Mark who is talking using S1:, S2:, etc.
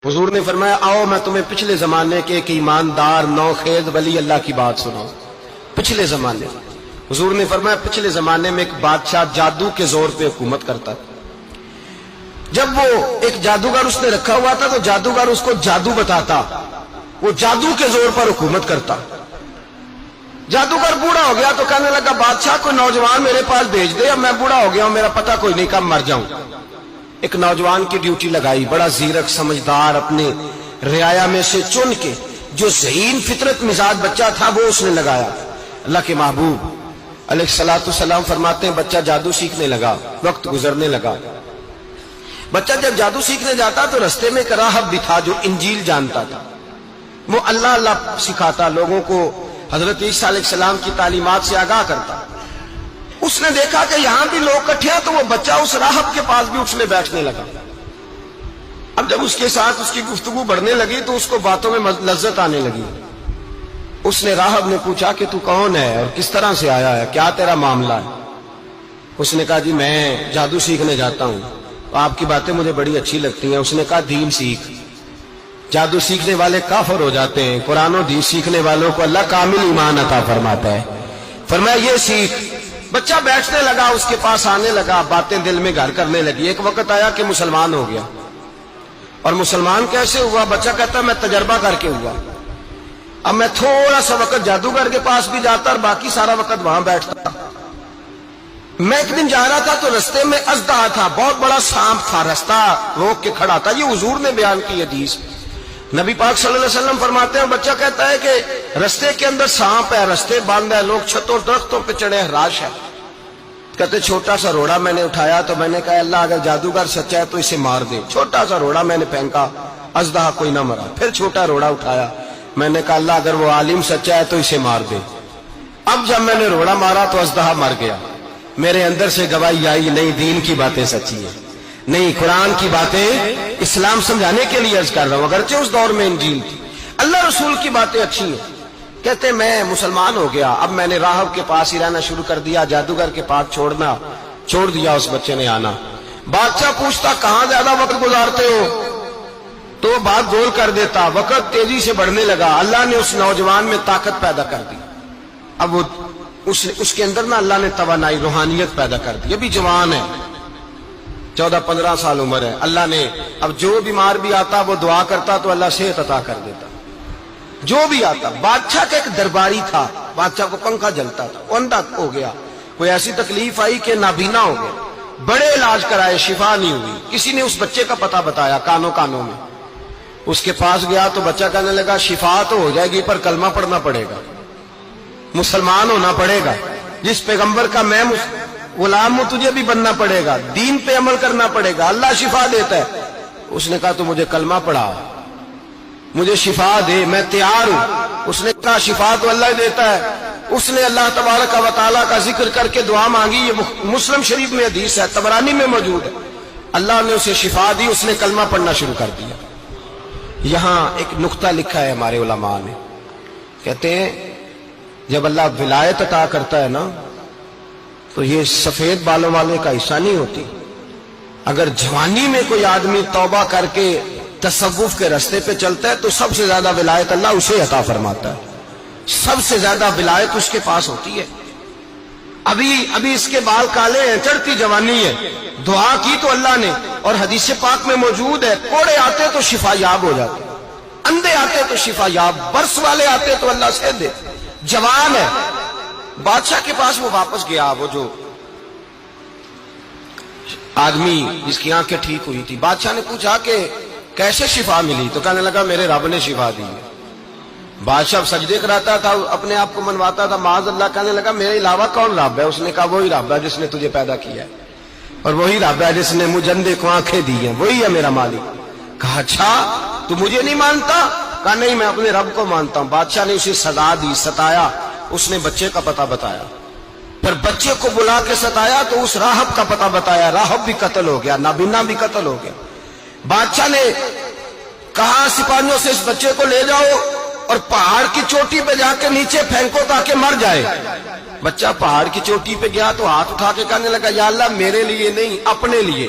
S1: حضور نے فرمایا آؤ میں تمہیں پچھلے زمانے کے ایک ایماندار نوخیز ولی اللہ کی بات سناؤں۔ پچھلے زمانے حضور نے فرمایا پچھلے زمانے میں ایک بادشاہ جادو کے زور پہ حکومت کرتا تھا۔ جب وہ ایک جادوگر اس نے رکھا ہوا تھا تو جادوگر اس کو جادو بتاتا، وہ جادو کے زور پر حکومت کرتا۔ جادوگر بوڑھا ہو گیا تو کہنے لگا بادشاہ کوئی نوجوان میرے پاس بھیج دے، اب میں بوڑھا ہو گیا ہوں، میرا پتہ کوئی نہیں، کب مر جاؤں۔ ایک نوجوان کی ڈیوٹی لگائی، بڑا زیرک سمجھدار، اپنے رعایا میں سے چن کے جو ذہین فطرت مزاج بچہ تھا وہ اس نے لگایا۔ اللہ کے محبوب علیہ الصلوۃ والسلام فرماتے ہیں بچہ جادو سیکھنے لگا، وقت گزرنے لگا۔ بچہ جب جادو سیکھنے جاتا تو رستے میں ایک راہب بھی تھا جو انجیل جانتا تھا، وہ اللہ اللہ سکھاتا، لوگوں کو حضرت عیسیٰ علیہ السلام کی تعلیمات سے آگاہ کرتا۔ اس نے دیکھا کہ یہاں بھی لوگ اکٹھے ہیں تو وہ بچہ اس راہب کے پاس بھی اٹھنے بیٹھنے لگا۔ اب جب اس کے ساتھ اس کی گفتگو بڑھنے لگی تو اس کو باتوں میں لذت آنے لگی۔ اس نے راہب نے پوچھا کہ تو کون ہے اور کس طرح سے آیا ہے، کیا تیرا معاملہ ہے؟ اس نے کہا جی میں جادو سیکھنے جاتا ہوں، آپ کی باتیں مجھے بڑی اچھی لگتی ہیں۔ اس نے کہا دین سیکھ، جادو سیکھنے والے کافر ہو جاتے ہیں، قرآن و حدیث سیکھنے والوں کو اللہ کامل ایمان عطا فرماتا ہے۔ فرمایا یہ سیکھ۔ بچہ بیٹھنے لگا، اس کے پاس آنے لگا، باتیں دل میں گھر کرنے لگی۔ ایک وقت آیا کہ مسلمان ہو گیا، اور مسلمان کیسے ہوا؟ بچہ کہتا میں تجربہ کر کے ہوا۔ اب میں تھوڑا سا وقت جادوگر کے پاس بھی جاتا اور باقی سارا وقت وہاں بیٹھتا۔ میں ایک دن جا رہا تھا تو رستے میں اژدہا تھا، بہت بڑا سانپ تھا، رستہ روک کے کھڑا تھا۔ یہ حضور نے بیان کی حدیث، نبی پاک صلی اللہ علیہ وسلم فرماتے ہیں بچہ کہتا ہے کہ رستے کے اندر سانپ ہے، رستے بند ہے، لوگ چھتوں درختوں پہ چڑھے، ہراش ہے۔ کہتے چھوٹا سا روڑا میں نے اٹھایا تو میں نے کہا اللہ اگر جادوگر سچا ہے تو اسے مار دے۔ چھوٹا سا روڑا میں نے پھینکا، اژدہا کوئی نہ مرا۔ پھر چھوٹا روڑا اٹھایا، میں نے کہا اللہ اگر وہ عالم سچا ہے تو اسے مار دے۔ اب جب میں نے روڑا مارا تو اژدہا مر گیا۔ میرے اندر سے گواہی آئی نہیں دین کی باتیں سچی ہیں، نہیں قرآن کی باتیں اسلام سمجھانے کے لیے عرض کر رہا ہوں، اگرچہ اس دور میں انجیل تھی، اللہ رسول کی باتیں اچھی ہیں۔ کہتے میں مسلمان ہو گیا، اب میں نے راہب کے پاس ہی رہنا شروع کر دیا، جادوگر کے پاس چھوڑ دیا اس بچے نے آنا۔ بادشاہ پوچھتا کہاں زیادہ وقت گزارتے ہو تو وہ بات گول کر دیتا، وقت تیزی سے بڑھنے لگا۔ اللہ نے اس نوجوان میں طاقت پیدا کر دی، اب وہ اس کے اندر نا اللہ نے توانائی روحانیت پیدا کر دی، ابھی جوان ہے، 14-15 سال عمر ہے۔ اللہ نے اب جو بیمار بھی آتا وہ دعا کرتا تو اللہ صحت عطا کر دیتا، جو بھی آتا۔ بادشاہ کا ایک درباری تھا، بادشاہ کو پنکھا جلتا تھا، وہ اندھا ہو گیا، کوئی ایسی تکلیف آئی کہ نابینا ہو گیا، بڑے علاج کرائے شفا نہیں ہوئی۔ کسی نے اس بچے کا پتہ بتایا کانوں میں، اس کے پاس گیا تو بچہ کہنے لگا شفا تو ہو جائے گی پر کلمہ پڑھنا پڑے گا، مسلمان ہونا پڑے گا، جس پیغمبر کا میں غلام ہوں تجھے بھی بننا پڑے گا، دین پہ عمل کرنا پڑے گا، اللہ شفا دیتا ہے۔ اس نے کہا تو مجھے کلمہ پڑھا، مجھے شفا دے، میں تیار ہوں۔ اس نے کہا شفا تو اللہ دیتا ہے۔ اس نے اللہ تبارک و تعالیٰ کا ذکر کر کے دعا مانگی، یہ مسلم شریف میں حدیث ہے، طبرانی میں موجود ہے۔ اللہ نے اسے شفا دی، اس نے کلمہ پڑھنا شروع کر دیا۔ یہاں ایک نقطہ لکھا ہے ہمارے علماء نے، کہتے ہیں جب اللہ ولایت عطا کرتا ہے نا تو یہ سفید بالوں والے کا حصہ نہیں ہوتی۔ اگر جوانی میں کوئی آدمی توبہ کر کے تصوف کے رستے پہ چلتا ہے تو سب سے زیادہ ولایت اللہ اسے عطا فرماتا ہے، سب سے زیادہ ولایت اس کے پاس ہوتی ہے۔ ابھی اس کے بال کالے ہیں، چڑھتی جوانی ہے، دعا کی تو اللہ نے، اور حدیث پاک میں موجود ہے کوڑے آتے تو شفا یاب ہو جاتے، اندھے آتے تو شفا یاب، برس والے آتے تو اللہ سے دے، جوان ہے۔ بادشاہ کے پاس وہ واپس گیا، وہ جو آدمی جس کی آنکھیں ٹھیک ہوئی تھی۔ بادشاہ نے پوچھا کہ کیسے شفا ملی؟ تو کہنے لگا میرے رب نے شفا دی ہے۔ بادشاہ سجدے کراتا تھا، اپنے آپ کو منواتا تھا، معاذ اللہ، کہنے لگا میرے علاوہ کون رب ہے؟ اس نے کہا وہی رب ہے جس نے تجھے پیدا کیا ہے، اور وہی رب ہے جس نے مجھے اندھے کو آنکھیں دی ہیں، وہی ہے میرا مالک۔ کہا اچھا تو مجھے نہیں مانتا؟ کہا نہیں میں اپنے رب کو مانتا ہوں۔ بادشاہ نے اسے سزا دی، ستایا، اس نے بچے کا پتہ بتایا، پھر بچے کو بلا کے ستایا تو اس راہب کا پتہ بتایا، راہب بھی قتل ہو گیا، نابینا بھی قتل ہو گیا۔ بادشاہ نے کہا سپاہیوں سے اس بچے کو لے جاؤ اور پہاڑ کی چوٹی پہ جا کے نیچے پھینکو تاکہ مر جائے۔ بچہ پہاڑ کی چوٹی پہ گیا تو ہاتھ اٹھا کے کہنے لگا یا اللہ میرے لیے نہیں اپنے لیے،